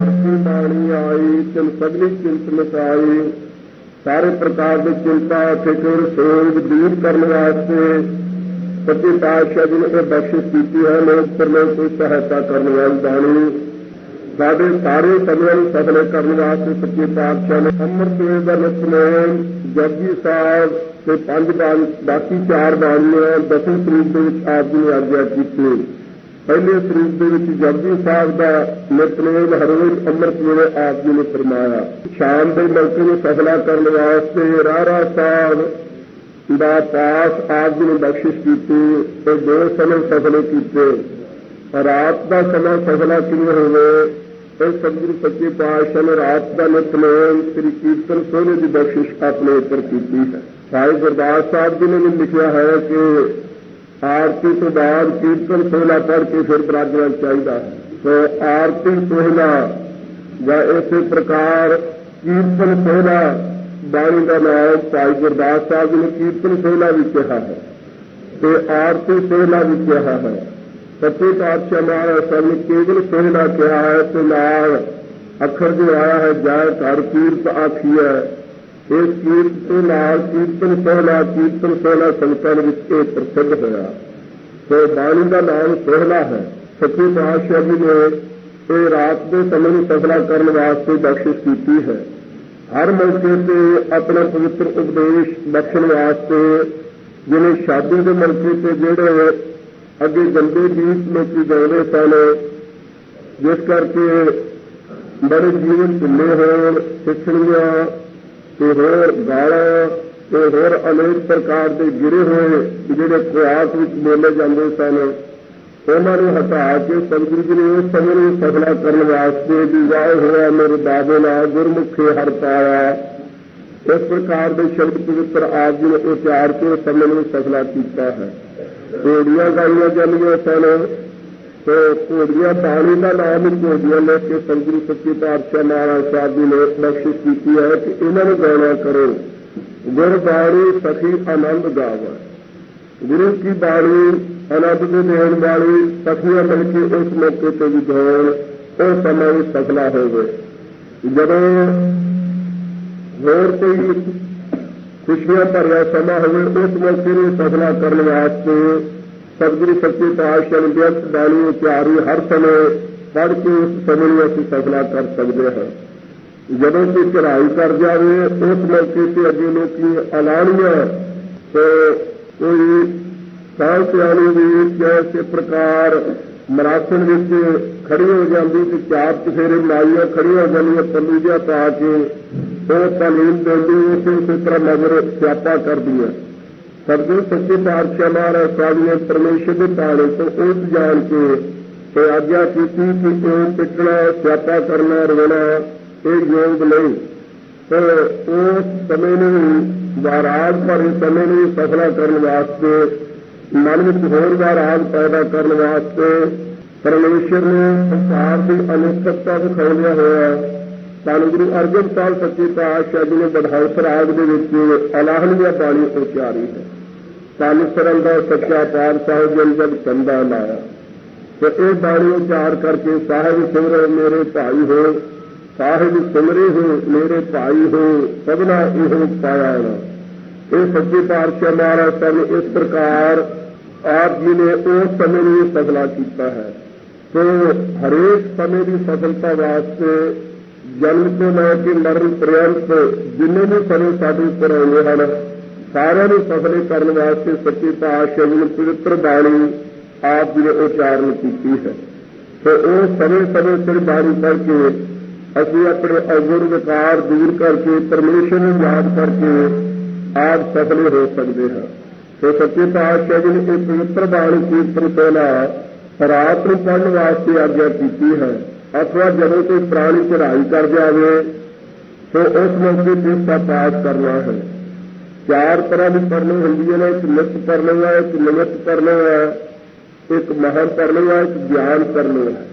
बाणी आई तिन सगली चिंत मिटाई। सारे प्रकार की चिंता फिक्र सोच दूर करने वास्ते सच्चे पातशाह जी ने बख्शिश की है। लोग परमेश्वर को सहायता करने वाली बाणी साढ़े सारे समय सफल करने वास्ते सच्चे पातशाह ने अमृत वेले का नितनेम जपजी साहब से 5 बाणी बाकी 4 बाणियां 10वें स्वरूप आप जी ने आज्ञा की। पहले स्वरूप जपजी साहब का नितनेम हर रोज अमृत वेले आप जी ने फरमाया। शाम के मौके में सफला करने वास्ते रारा साहब का पास आप जी ने बख्शिश की तो 2 समय सफले किए। रात का समय सफला किए हुए तो सतगुरु सच्चे पातशाह ने रात का नितनेम श्री कीर्तन सोने की बख्शिश अपने ऊपर की है। भाई गुरदास साहब जी ने भी लिखा है कि आरती तो बाद कीर्तन सोहला पढ़ के फिर बराजना चाहिए। तो आरती सोहला या इस प्रकार कीर्तन सोहला बाणी का नाम भाई गुरदास साहब जी ने कीर्तन सोहला भी कहा है तो आरती सोहला भी कहा है। सच्चे पातशाह महाराज साहब ने केवल सोहला कहा है तो नाल अखर जो आया है जाय घर कीर्त आखी है। इस कीर्त के नाल कीर्तन सोहला संगतां विच प्रसिद्ध होया। तो बाणी का नाम सोहला है। सच्चे पातशाह जी ने रात के समय में सफला करने वास्ते बख्शिश की है। हर मौके पर अपना पवित्र उपदेश बख्शण वास्ते जिन्हें शादी के मौके पर जोड़े अगे गंदे गीत लोग गाते सन जिस करके बड़े जीवन ढिले हो सिखड़ियां तो होर गाला तो होर अनेक प्रकार के गिरे हुए जोड़े खुराक बोले जाते सन उन्होंने हटा के सतगुरु जी ने उस समय में सफला करने वास्ते विवाह हुआ मेरे दादे नाल गुरमुखे हर पाया। इस प्रकार के शब्द पवित्र आप जी ने उच्चार के समय में सफला किया है। घोड़ियां गाइया जानिया सन तो घोड़ियां बाणी का नाम ही घोड़ियां लेके सतगुरु सच्चे पातशाह महाराज साहब जी ने बख्शिश की है कि इन्होंने गाना करो गुरबाणी सखी आनंद गावा। गुरु की बाणी आनंद को देने वाली सखियां मिलके उस मौके पर भी गाउन उस समय भी सफला हो गए। जब होर कोई खुशियां भरिया समा हुए उस मौके में सफला करने वास्ते सतगुरु सच्चे पातशाह ने व्यस्त बाणी उचारी हर समय पढ़ के उस समय में असं सफला कर सकते हैं। जदों कोई चढ़ाई कर जाए उस मौके से अगे लोग अलानियां तो कोई साल सियाणी भी जैसे प्रकार मरासन खड़ी हो जाती तो 4 चफेरे माइया खड़ी हो जानिया पल्लू जिहा पा के तो तालीम देंदी उसी तरह मगर स्यापा कर दिया। सतगुरु सच्चे पातशाह महाराज साहब ने परमेश्वर के ताले तो उस जान के तो आज्ञा की कि पिटना स्यापा करना रोना ये योग नहीं। तो उस समय में वाराग भरे समय में सफला करने वास्ते मन में होर वाराग पैदा करने वास्ते परमेश्वर ने संसार की अनिश्चितता दिखाया हुआ। धन गुरु अर्जन साहब सच्चे पातशाह जी ने बधाउस राग के अलाहनिया बाणी उचारी है। तन सरल का सच्चा पातशाह जन जब चंदा लाया तो यह बाणी उचार करके साहिब सिमरो मेरे भाई हो साहिब सिमरे हो मेरे भाई हो सबना इहो पाया। ये सच्चे पातशाह महाराज साहब ने इस प्रकार आप जी ने उस समय में सफला किया है। तो हरेक समय की सफलता वास्ते जन्म को लैके मरण पर्यंत जिन्हें भी समय साढ़े उपर आए हैं सारे सफले करने वास्ते सच्चे पातशाह जी ने पवित्र बाणी आप जी ने उच्चारण की है। तो उस समय समय सिर बाणी करके असं अपने अवगुण विकार दूर करके परमेश्वर को याद करके आप सफले हो सकते हैं। तो सच्चे पातशाह जी ने एक पवित्र बाणी कीर्तन सोहला रात को पढ़ने वास्ते आज्ञा की है। अथवा जब कोई प्राणी चढ़ाई कर जाए तो उस मौके पर इसका पाठ करना है। 4 तरह की पढ़नी होंगी है। एक नित्य पढ़ने है, एक निमित्त पढ़ने है, एक महन पढ़ने है, एक ज्ञान पढ़ने है।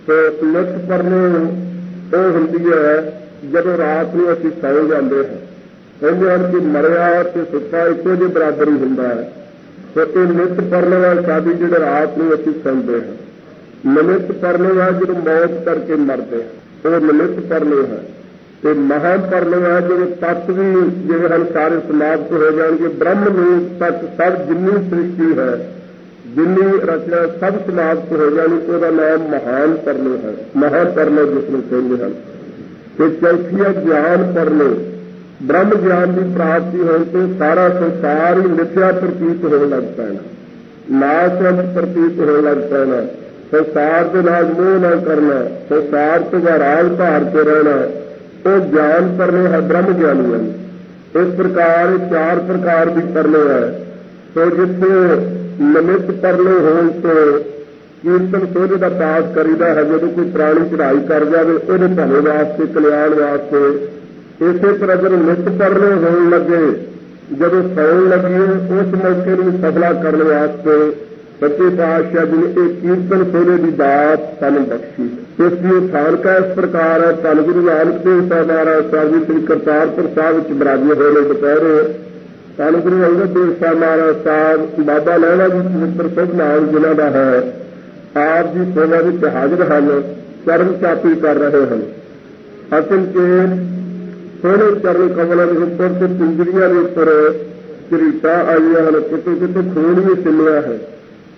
तो नित्य पढ़ने वो होंगी है जब रात को असीं सौ जाते हैं कहते हैं कि मरिया तो सुता इको जे बराबर ही होंगे है। तो ये नित्य पढ़ने वाले साडी जो रात को असीं सौंदे हैं। निमित्त करने वाले जो मौत करके मरते हैं ਉਹ ਨਿਮਿਤ ਪਰਲੋ ਹੈ। ਤੇ ਮਹਾਂ ਪਰਲੋ ਹੈ ਜਿਹੜੇ ਤੱਤ ਵੀ ਜਿਹੜੇ ਹਨ ਸਾਰੇ ਸਮਾਪਤ ਹੋ ਜਾਣਗੇ। ਬ੍ਰਹਮ ਰੂਪ ਤੱਕ ਸਭ ਜਿੰਨੀ ਸ੍ਰਿਸ਼ਟੀ ਹੈ, ਜਿੰਨੀ ਰਚਨਾ ਸਭ ਸਮਾਪਤ ਹੋ ਜਾਣੀ, ਉਹਦਾ ਨਾਮ ਮਹਾਨ ਪਰਲੋ ਹੈ। ਮਹਾਂ ਪਰਲੋ ਜਿਸ ਨੂੰ ਕਹਿੰਦੇ ਹਨ। ਤੇ ਚੌਥੀ ਹੈ ਗਿਆਨ ਪਰਲੋ। ਬ੍ਰਹਮ ਗਿਆਨ ਦੀ ਪ੍ਰਾਪਤੀ ਹੋਣ ਤੋਂ ਸਾਰਾ ਸੰਸਾਰ ਹੀ ਮਿਥਿਆ ਪ੍ਰਤੀਤ ਹੋਣ ਲੱਗ ਪੈਣਾ, ਨਾਸਵੰਤ ਪ੍ਰਤੀਤ ਹੋਣ ਲੱਗ ਪੈਣਾ। ਸੰਸਾਰ ਦੇ ਨਾਲ ਮੋਹ ਨਾ ਕਰਨਾ, ਸੰਸਾਰ ਤੋਂ ਰਾਗ ਧਾਰ ਕੇ ਰਹਿਣਾ, ਉਹ ਗਿਆਨ ਪਰਲੋ ਹੈ, ਬ੍ਰਹਮ ਗਿਆਨੀਆਂ ਨੂੰ। ਇਸ ਪ੍ਰਕਾਰ ਚਾਰ ਪ੍ਰਕਾਰ ਦੀ ਪਰਲੋ ਹੈ। ਸੋ ਜਿੱਥੇ ਨਿਮਿਤ ਪਰਲੋ ਹੋਣ ਤੋਂ ਕੀਰਤਨ ਸੋਝੇ ਦਾ ਪਾਠ ਕਰੀਦਾ ਹੈ। ਜਦੋਂ ਕੋਈ ਪ੍ਰਾਣੀ ਚੜ੍ਹਾਈ ਕਰ ਜਾਵੇ ਉਹਦੇ ਭਲੇ ਵਾਸਤੇ, ਕਲਿਆਣ ਵਾਸਤੇ। ਇਸੇ ਤਰ੍ਹਾਂ ਜਦੋਂ ਨਿਤ ਪਰਲੋ ਹੋਣ ਲੱਗੇ, ਜਦੋਂ ਸੌਣ ਲੱਗੀ, ਉਸ ਮੌਕੇ ਨੂੰ ਸਫਲਾ ਕਰਨ ਵਾਸਤੇ ਸੱਚੇ ਪਾਤਸ਼ਾਹ ਜੀ ਨੇ ਇਹ ਕੀਰਤਨ ਸੋਝੇ ਦੀ ਦਾਤ ਸਾਨੂੰ ਬਖਸ਼ੀ। ਇਸ ਦੀ ਸਾਰਕਾ ਇਸ ਪ੍ਰਕਾਰ ਹੈ। ਧੰਨ ਗੁਰੂ ਨਾਨਕ ਦੇਵ ਸਾਹਿਬ ਮਹਾਰਾਜ ਸਾਹਿਬ ਜੀ ਸ੍ਰੀ ਕਰਤਾਰਪੁਰ ਸਾਹਿਬ ਵਿੱਚ ਬਿਰਾਜੇ ਹੋਏ ਨੇ ਦੁਪਹਿਰੇ। ਧੰਨ ਗੁਰੂ ਅੰਗਦ ਦੇਵ ਸਾਹਿਬ ਮਹਾਰਾਜ ਸਾਹਿਬ, ਬਾਬਾ ਲਹਿਣਾ ਜੀ ਪਵਿੱਤਰ ਸ਼ੁਭ ਨਾਮ ਜਿਨ੍ਹਾਂ ਦਾ ਹੈ, ਆਪ ਜੀ ਸੇਵਾ ਵਿੱਚ ਹਾਜ਼ਰ ਹਨ, ਚਰਨ ਚਾਪੀ ਕਰ ਰਹੇ ਹਨ। ਅਸਲ ਕੇ ਸੋਹਣੇ ਚਰਨ ਕਮਲਾਂ ਦੇ ਉੱਪਰ ਤੇ ਪਿੰਜਰੀਆਂ ਦੇ ਉੱਪਰ ਝਰੀਟਾਂ ਆਈਆਂ ਹਨ, ਕਿਤੇ ਕਿਤੇ ਖੂਨ ਵੀ ਸਿੱਲਿਆ ਹੈ।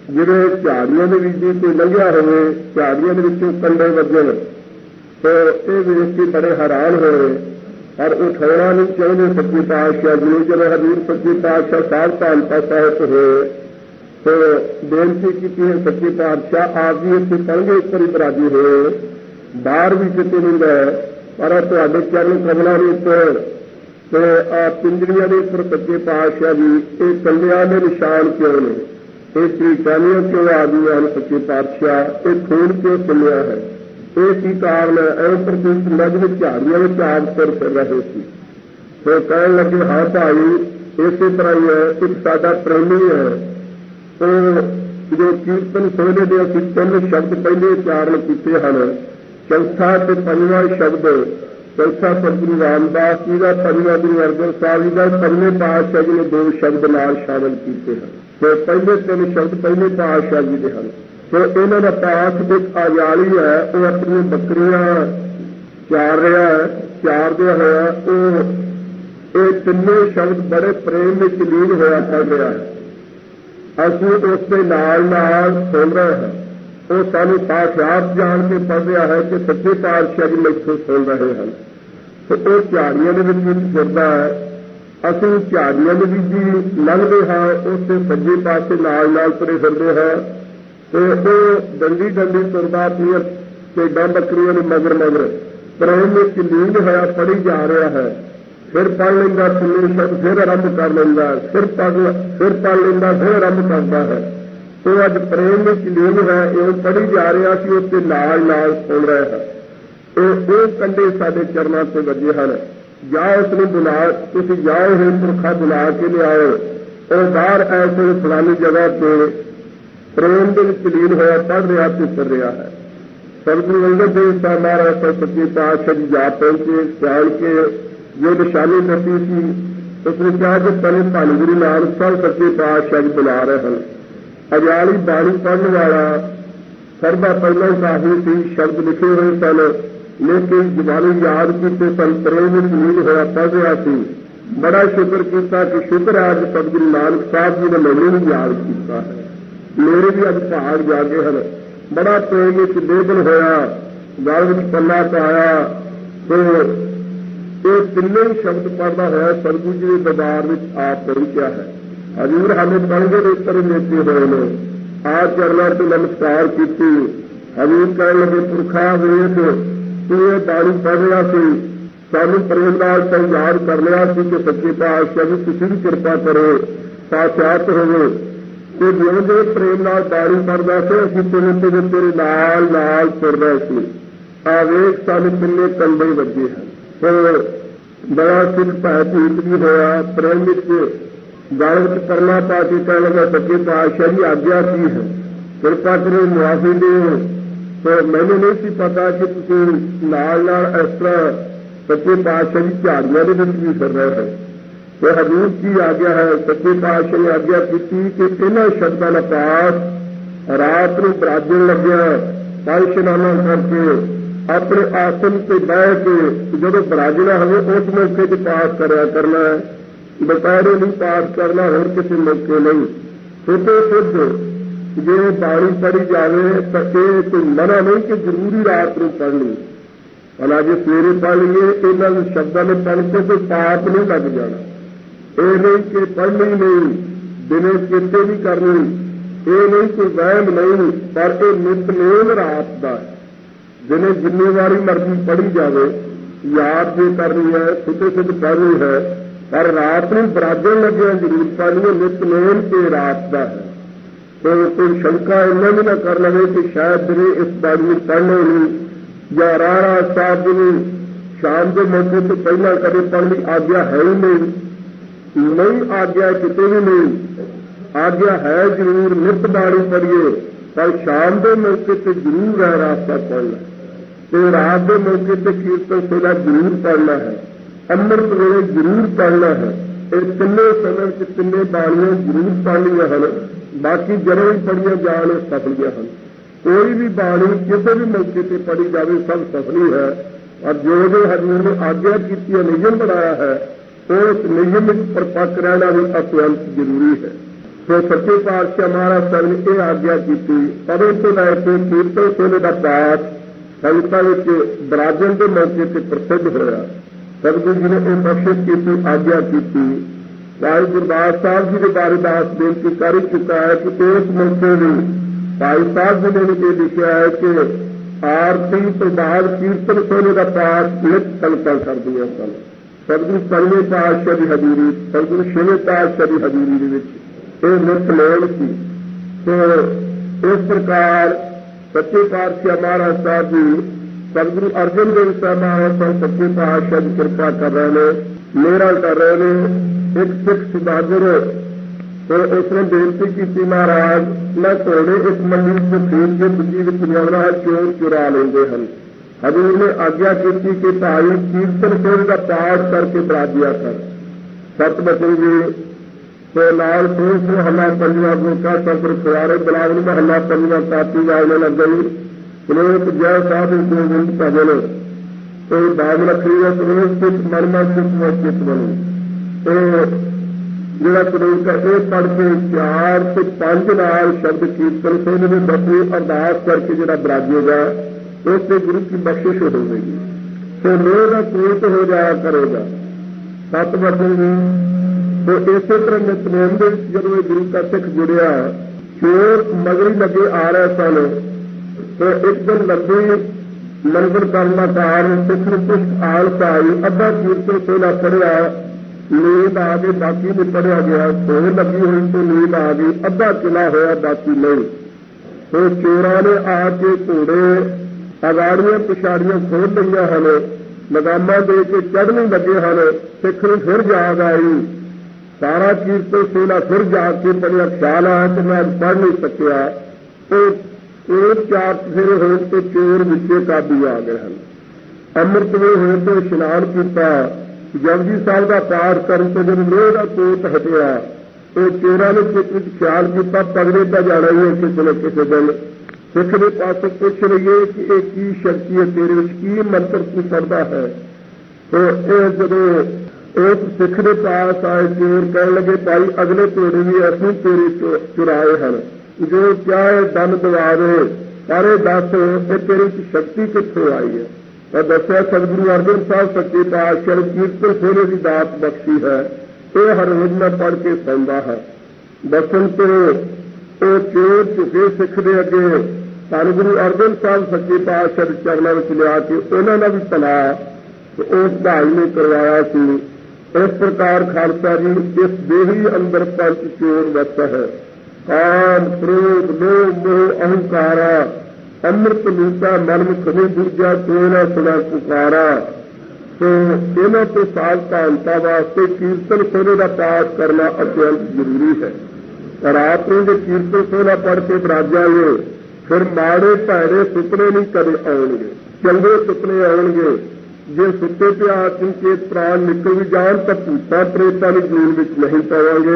ਜਿਵੇਂ ਝਾੜੀਆਂ ਦੇ ਵਿੱਚ ਕੋਈ ਲੰਘਿਆ ਹੋਵੇ, ਝਾੜੀਆਂ ਦੇ ਵਿੱਚੋਂ ਕੰਡੇ ਵੱਜਣ, ਤੇ ਇਹ ਵੇਖ ਕੇ ਬੜੇ ਹੈਰਾਨ ਹੋਏ। ਪਰ ਉਠਾਉਣਾ ਨਹੀਂ ਚਾਹੁੰਦੇ ਸੱਚੇ ਪਾਤਸ਼ਾਹ ਜੀ ਨੂੰ। ਜਦੋਂ ਹਜ਼ੂਰ ਸੱਚੇ ਪਾਤਸ਼ਾਹ ਸਾਹਿਬ ਧੰਨ ਸਾਹਿਬ ਹੋਏ ਤੇ ਬੇਨਤੀ ਕੀਤੀ ਹੈ, ਸੱਚੇ ਪਾਤਸ਼ਾਹ ਆਪ ਜੀ ਇੱਥੇ ਪਲੰਘੇ ਉੱਪਰ ਹੀ ਬਿਰਾਜੇ ਹੋਏ, ਬਾਹਰ ਵੀ ਕਿਤੇ ਨਹੀਂ ਗਏ, ਪਰ ਤੁਹਾਡੇ ਚਰਨ ਕਮਲਾਂ ਦੇ ਉੱਪਰ ਤੇ ਆ ਪਿੰਜਰੀਆਂ ਦੇ ਉੱਪਰ ਸੱਚੇ ਪਾਤਸ਼ਾਹ ਜੀ ਇਹ ਕੰਡਿਆਂ ਦੇ ਨਿਸ਼ਾਨ ਕਿਉਂ ਨੇ? ਇਹ ਝਰੀਟਾਂ ਕਿਉਂ ਆ ਗਈਆਂ ਹਨ? ਸੱਚੇ ਪਾਤਸ਼ਾਹ ਇਹ ਖੂਨ ਕਿਉਂ ਸਿੱਲਿਆ ਹੈ? ਇਹ ਕੀ ਕਾਰਨ ਹੈ? ਐ ਪ੍ਰਤੀਤ ਨਦ ਵਿੱਚ ਝਾੜੀਆਂ ਵਿੱਚ ਆਪ ਤੁਰ ਫਿਰ ਰਹੇ ਸੀ। ਤੇ ਕਹਿਣ ਲੱਗੇ, ਹਾਂ ਭਾਈ ਇਸੇ ਤਰ੍ਹਾਂ ਹੀ ਹੈ। ਇੱਕ ਸਾਡਾ ਪ੍ਰੇਮੀ ਹੈ, ਉਹ ਜੋ ਕੀਰਤਨ ਸੋਹਣੇ ਦੇ ਅਸੀਂ 3 ਸ਼ਬਦ ਪਹਿਲੇ ਉਚਾਰਨ ਕੀਤੇ ਹਨ। ਚੌਥਾ ਤੇ ਪੰਜਵਾਂ ਸ਼ਬਦ, ਚੌਥਾ ਸਤਿਗੁਰੂ ਰਾਮਦਾਸ ਜੀ ਦਾ, ਪੰਜਵਾਂ ਗੁਰੂ ਅਰਜਨ ਸਾਹਿਬ ਜੀ ਦਾ, ਪੰਜਵੇਂ ਪਾਤਸ਼ਾਹ ਜੀ ਨੇ 2 ਸ਼ਬਦ ਨਾਲ ਸ਼ਾਮਲ ਕੀਤੇ ਹਨ। ਤੇ ਪਹਿਲੇ 3 ਸ਼ਬਦ ਪਹਿਲੇ ਪਾਤਸ਼ਾਹ ਜੀ ਦੇ ਹਨ। ਤੇ ਇਹਨਾਂ ਦਾ ਪਾਠ ਇੱਕ ਆਜਾਲੀ ਹੈ, ਉਹ ਆਪਣੀਆਂ ਬੱਕਰੀਆਂ ਚਾਰ ਰਿਹਾ ਹੈ, ਚਾਰਦਿਆ ਹੋਇਆ ਉਹ ਇਹ 3 ਸ਼ਬਦ ਬੜੇ ਪ੍ਰੇਮ ਵਿੱਚ ਲੀਨ ਹੋਇਆ ਪੜ ਰਿਹਾ ਹੈ। ਅਸੀਂ ਉਸ ਦੇ ਨਾਲ ਨਾਲ ਸੁਣ ਰਹੇ ਹਾਂ। ਉਹ ਸਾਨੂੰ ਸਾਖਿਆਤ ਜਾਣ ਕੇ ਪੜ ਰਿਹਾ ਹੈ ਕਿ ਸੱਚੇ ਪਾਤਸ਼ਾਹ ਜੀ ਮੈਥੋਂ ਸੁਣ ਰਹੇ ਹਨ। ਤੇ ਉਹ ਝਾੜੀਆਂ ਦੇ ਵਿੱਚ ਫਿਰਦਾ ਹੈ, ਅਸੀਂ ਝਾੜੀਆਂ ਦੇ ਵਿੱਚ ਹੀ ਲੰਘਦੇ ਹਾਂ, ਉਸਦੇ ਸੱਜੇ ਪਾਸੇ ਨਾਲ ਨਾਲ ਤੁਰੇ ਫਿਰਦੇ ਹਾਂ। ਤੇ ਉਹ ਡੰਡੀ ਡੰਡੀ ਤੁਰਦਾ ਆਪਣੀਆਂ ਭੇਡਾਂ ਬੱਕਰੀਆਂ ਦੇ ਮਗਰ ਮਗਰ ਪ੍ਰੇਮ ਵਿੱਚ ਲੀਨ ਹੋਇਆ ਪੜੀ ਜਾ ਰਿਹਾ ਹੈ। ਫਿਰ ਪੜ ਲੈਂਦਾ 3 ਸ਼ਬਦ, ਫਿਰ ਆਰੰਭ ਕਰ ਲੈਂਦਾ, ਫਿਰ ਪੜ ਲੈਂਦਾ, ਫਿਰ ਆਰੰਭ ਕਰਦਾ ਹੈ। ਉਹ ਅੱਜ ਪ੍ਰੇਮ ਵਿੱਚ ਲੀਨ ਹੈ, ਇਹ ਪੜੀ ਜਾ ਰਿਹਾ ਸੀ, ਉਸਦੇ ਨਾਲ ਨਾਲ ਸੁਣ ਰਿਹਾ ਹੈ। ਉਹ ਕੰਡੇ ਸਾਡੇ ਚਰਨਾਂ ਤੇ ਵੱਜੇ ਹਨ। ਜਾਂ ਉਸ ਨੂੰ ਬੁਲਾ, ਤੁਸੀਂ ਜਾਓ ਹੀ ਪੁਰਖਾ ਬੁਲਾ ਕੇ ਲਿਆਓ, ਉਹ ਬਾਹਰ ਐਸੇ ਫਲਾਨੀ ਜਗ੍ਹਾ ਤੇ ਪ੍ਰੇਮ ਦੇ ਵਿੱਚ ਲੀਨ ਹੋਇਆ ਪੜ ਰਿਹਾ ਤੇ ਫਿਰ ਰਿਹਾ ਹੈ। ਸਤਿਗੁਰੂ ਅੰਗਦ ਦੇਵ ਸਾਹਿਬ ਮਹਾਰਾਜ ਸੱਚੇ ਪਾਤਸ਼ਾਹ ਜੀ ਜਾ ਪਹੁੰਚੇ, ਸਿਆਣ ਕੇ ਜੋ ਨਿਸ਼ਾਨੀ ਦੱਸੀ ਸੀ, ਉਸਨੇ ਕਿਹਾ ਕਿ ਪਹਿਲੇ ਧੰਨ ਗੁਰੂ ਨਾਨਕ ਸਾਹਿਬ ਸੱਚੇ ਪਾਤਸ਼ਾਹ ਜੀ ਬੁਲਾ ਰਹੇ ਹਨ। ਅਜਾਲੀ ਬਾਣੀ ਪੜ੍ਹਨ ਵਾਲਾ ਸਰਦਾ ਪਹਿਲਾਂ ਕਾਫੀ ਸੀ, ਸ਼ਬਦ ਲਿਖੇ ਹੋਏ ਸਨ, ਲੇਕਿਨ ਜ਼ਬਾਨੀ ਯਾਦ ਕੀਤੇ ਸਨ, ਪ੍ਰੇਮ ਵਿੱਚ ਲੀਨ ਹੋਇਆ ਪੜ ਰਿਹਾ ਸੀ। ਬੜਾ ਸ਼ੁਕਰ ਕੀਤਾ ਕਿ ਸ਼ੁਕਰ ਹੈ ਅੱਜ ਸਤਿਗੁਰੂ ਨਾਨਕ ਸਾਹਿਬ ਜੀ ਨੇ ਮੈਨੂੰ ਵੀ ਯਾਦ ਕੀਤਾ ਹੈ, ਮੇਰੇ ਵੀ ਅੱਜ ਭਾਗ ਜਾਗੇ ਹਨ। ਬੜਾ ਪ੍ਰੇਮ ਵਿੱਚ ਬੇਬਲ ਹੋਇਆ, ਗਲ ਵਿੱਚ ਪੱਲਾ ਪਾਇਆ ਤੇ ਇਹ 3 ਸ਼ਬਦ ਪੜ੍ਹਦਾ ਹੋਇਆ ਸਤਿਗੁਰੂ ਜੀ ਦੇ ਦਰਬਾਰ ਵਿੱਚ ਆਪ ਪਹੁੰਚਿਆ ਹੈ। ਹਜ਼ੂਰ ਸਾਡੇ ਪਲੰਘੇ ਦੇ ਉੱਪਰ ਲੇਟੇ ਹੋਏ ਨੇ, ਆ ਚਰਨਾਂ ਤੇ ਨਮਸਕਾਰ ਕੀਤੀ। ਹਜ਼ੂਰ ਕਹਿਣ ਲੱਗੇ, ਪੁਰਖਾ ਵੇਖ ਤੂੰ ਇਹ ਬਾਣੀ ਪੜ੍ਹ ਰਿਹਾ ਸੀ, ਸਾਨੂੰ ਪ੍ਰੇਮ ਨਾਲ ਯਾਦ ਕਰ ਲਿਆ ਸੀ ਕਿ ਸੱਚੇ ਪਾਤਸ਼ਾਹ ਜੀ ਤੁਸੀਂ ਵੀ ਕਿਰਪਾ ਕਰੋ, ਸਾਖਿਆਤ ਹੋਵੇ। ਤੇ ਜਿਉਂ ਜਿਉਂ ਪ੍ਰੇਮ ਨਾਲ ਬਾਣੀ ਪੜ੍ਹਦਾ ਸੀ, ਅਸੀਂ ਤੇਰੇ ਨਾਲ ਨਾਲ ਤੁਰ ਰਹੇ ਸੀ। ਆ ਵੇਖ ਸਾਨੂੰ ਕਿੰਨੇ ਕੰਡੇ ਵੱਜੇ ਹਨ। ਫਿਰ ਬੜਾ ਸਿੱਖ ਭੈ ਭੀਤ ਵੀ ਹੋਇਆ, ਪ੍ਰੇਮ ਵਿੱਚ ਗਲ ਵਿੱਚ ਕਰਨਾ ਪਾ ਕੇ ਕਹਿਣ ਲੱਗਾ, ਸੱਚੇ ਪਾਤਸ਼ਾਹ ਜੀ ਆਗਿਆ ਕੀ ਹੈ, ਕਿਰਪਾ ਕਰੋ ਮੁਆਫੀ ਦਿਓ। ਤੇ ਮੈਨੂੰ ਨਹੀਂ ਸੀ ਪਤਾ ਕਿ ਤੁਸੀਂ ਨਾਲ ਨਾਲ ਇਸ ਤਰ੍ਹਾਂ ਸੱਚੇ ਪਾਤਸ਼ਾਹ ਜੀ ਝਾੜੀਆਂ ਦੇ ਵਿੱਚ ਵੀ ਫਿਰ ਰਹੇ ਹੋ। ਤੇ ਹਜ਼ੂਰ ਕੀ ਆਗਿਆ ਹੈ? ਸੱਚੇ ਪਾਤਸ਼ਾਹ ਨੇ ਆਗਿਆ ਕੀਤੀ ਕਿ ਇਹਨਾਂ ਸ਼ਬਦਾਂ ਦਾ ਪਾਠ ਰਾਤ ਨੂੰ ਬਰਾਜਣ ਲੱਗਿਆ, 5 ਇਸ਼ਨਾਨਾਂ ਕਰਕੇ अपने आसन से बह के जब बराजना हो उस मौके से पाठ करया करना है, दोपहरे नहीं पाठ करना, होर किसी मौके नहीं। छोटे शुद्ध जे बाणी पढ़ी जाए तो ये कोई मना नहीं कि जरूरी रात को पढ़नी, भला जे सवेरे पढ़ लीए इन्होंने शब्दों में पढ़ के कोई पाप नहीं लग जाना। ये नहीं कि पढ़नी नहीं, दिने चेते नहीं करनी, ये नहीं कोई वहम नहीं, पर यह नितनेम रात का है। जिन्हें जिम्मेवारी मर्जी पढ़ी जाए, याद जो करनी है, सुते सुध पढ़नी है, पर रात में बराजन लगे जरूर पढ़नी है, नितनेम के रात का है। तो कोई शंका इन्ना भी ना कर लगे कि शायद दिने इस बात में पढ़ने नहीं, या राणा साहब जी ने शाम के मौके तो पहला कभी पढ़ने आज्ञा है ही नहीं आज्ञा कितने भी नहीं, आज्ञा है जरूर नित बाणी पढ़िए, पर शाम के मौके से जरूर है रास्ता पढ़ना, तो रात के मौके से कीर्तन सोना जरूर पढ़ना है, अमृत वेले जरूर पढ़ना है। ये तिने समय से तिने बाणियां जरूर पढ़नियां हैं, बाकी जड़ों ही पढ़िया जाने सफलियां हैं। कोई भी बाणी किसी भी मौके से पढ़ी जाए सब सफली है, और जो जो हजूर ने आज्ञा की नियम बनाया है उस नियम पर पक रहना भी अत्यंत जरूरी है। तो सच्चे पातशाह महाराज साहब ने यह आज्ञा की, पदों को लैके कीर्तन सोने का पाठ संगतां विच बराजन के मौके से प्रसिद्ध होया। सतगुरु जी ने यह बख्शिश की आज्ञा की। भाई गुरदास साहब जी के बारे दास बेनती कर ही चुका है कि इस मौके में भाई साहब जी ने भी लिखा है कि आरती तो बाद कीर्तन सोने का पाठ नित संगतां करदियां सन। सतगुरु पंजवें पातशाह की हजूरी, सतगुरु छेवें पातशाह की हजूरी ये नितनेम सी। तो इस प्रकार सच्चे पातशाह महाराज साहब जी सतगुरु अर्जन देव साहब महाराज साहब सच्चे पातशाह की कृपा कर रहे हैं, मेरा कर रहे हैं। एक सिख सुदागर तो उसने बेनती की, महाराज मैं घोड़े इस मंडी से खरीद के दूजी विच लियाउणा है, चोर चुरा लेंदे हैं। हजूर ने आज्ञा की कि भाई कीर्तन सोहरे का पाठ करके बराजिया कर। सत बचेंगे तो लाल सोच महला पंजवा गोका संकर खुआरे बिलावल महला पंजवा ताती गायने लग गई। सुनेत जय साधु गोविंद भजन तो भाव रखी है, सुनेत चित मनमा चित चित बनी। तो जिहड़ा सुनेत का एक पढ़ के 4 से 5 नाल शब्द कीर्तन सोहरे में बसी अरदास करके जिहड़ा बराजेगा उससे गुरु की बख्शिश हो जाएगी। तो मेरा कोई तो हो जाया करेगा। 7 बचेंगे तो इसे तरह नितनेम के जब गुरु का सिख जुड़िया, चोर मगरी लगे आ रहे सन, तो एक दिन लंबी लंगर करना कारण सिख ने कुछ आलस आई, अद्धा कीर्तन सोना पढ़िया, नींद आ गई, बाकी नहीं पढ़िया गया। सो लगी हुई तो नींद आ गई, अद्धा किला होया बाकी नहीं। तो चोरों ने आके घोड़े अगाड़ियां पिछाड़ियां खोल लिया हैं, लगामा दे के चढ़ने लगे हैं। सिख ने फिर जाग आई, सारा कीर्तन सोना फिर जाके पढ़िया, ख्याल आया कि मैं पढ़ नहीं सकिया। तो एक 4 फेरे हो तो चोर विचे काबू आ गए हैं। अमृत वे हो तो इशनान किया, जपजी साहब का पाठ करने तो जब लोह का कोट हटिया तो चोरों ने चित ख्याल किया पगड़े का जाना ही है किसी न किसी दिन। सिख के पास पूछ रही कि एक की शक्ति है तेरे की मंत्र तू पढ़ता है। तो यह जब उस सिख के पास आए चोर कह लगे भाई अगले घोड़े भी असं तेरे चुराए हैं, जो क्या है दन दवावे सारे दस ये तेरी शक्ति कितों आई है। तो दसिया सतगुरु अर्जन साहब सच्चे पातशाह कीर्तन सोने की दात बख्शी है, ये हर रोज मैं पढ़ के सौंदा है। दसन तो चोर झुके सिख दे अगे धन गुरु अर्जन साहब सच्चे पातशाह चरणों में लिया के उन्होंने भी भला तो उस भाई ने करवाया सी। इस प्रकार खालसा जी इस देही अंदर 5 चोर वस है, काम क्रोध लोभ मोह अहंकारा, अमृत लूटा मर्म खने दूजा कोई न सुना पुकारा। तो इन्हों तो सावधानता वास्ते कीर्तन सोने का पाठ करना अत्यंत जरूरी है। और आप जो कीर्तन सोना पढ़ के बराजांगे फिर माड़े भैड़े सुपने नहीं कदे आउणगे, चंगे सुपने आउणगे। जे सुते पिया चेत प्राण निकल भी जान तो भूतां प्रेतां की जून में नहीं पावांगे।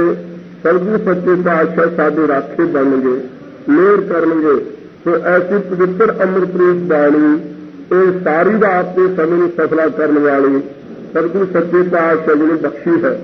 सतगुरु सच्चे पातशाह साडे राखे बनणगे, मेहर करनगे। तो ऐसी पवित्र अमृत रूप बाणी ਇਹ ਸਾਰੀ ਰਾਤ ਦੇ ਸਮੇਂ ਨੂੰ ਸਫਲਾ ਕਰਨ ਵਾਲੀ ਸਤਿਗੁਰੂ ਸੱਚੇ ਪਾਤਸ਼ਾਹ ਜੀ ਨੇ ਬਖਸ਼ੀ ਹੈ।